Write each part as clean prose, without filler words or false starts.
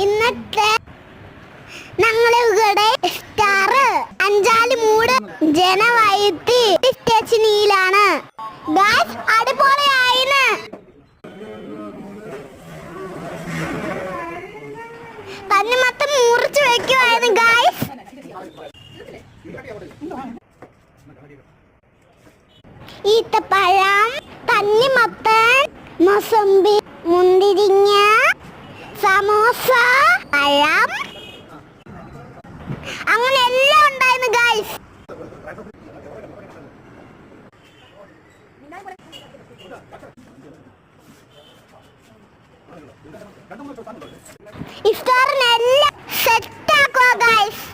ഇന്നത്തെ ഞങ്ങളുടെ സ്റ്റാർ അഞ്ചാലിമൂട് ജനവൈത്തി സ്റ്റേഷനിലാണ്. ഗായ്സ് അടിപൊളിയായിന്. തണ്ണിമത്തൻ മുറിച്ച് വെക്കുവായിരുന്നു ഗായ്സ്. ഈത്തപ്പഴം, തണ്ണിമത്തൻ, മൊസമ്പി, മുന്തിരിങ്ങ, സമോസ, പഴം, അങ്ങനെ എല്ലാം ഉണ്ടായിരുന്നു ഗായ്സ്. ഇഫ്താറിനെല്ലാം സെറ്റ് ആക്കുക ഗായ്സ്.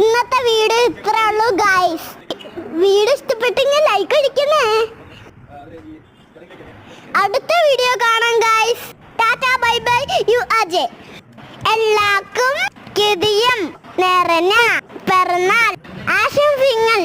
ഇന്നത്തെ വീഡിയോ ഇത്രേ ഉള്ളൂ ഗായ്സ്. വീഡിയോ ഇഷ്ടപ്പെട്ടെങ്കിൽ ലൈക്ക് അടിക്കണേ. അടുത്ത വീഡിയോ കാണാം ഗായ്സ്. Tata bye bye. യു അജയ്. എല്ലാവർക്കും കിടിയം നിറഞ്ഞ പിറന്നാൾ ആശംസകൾ.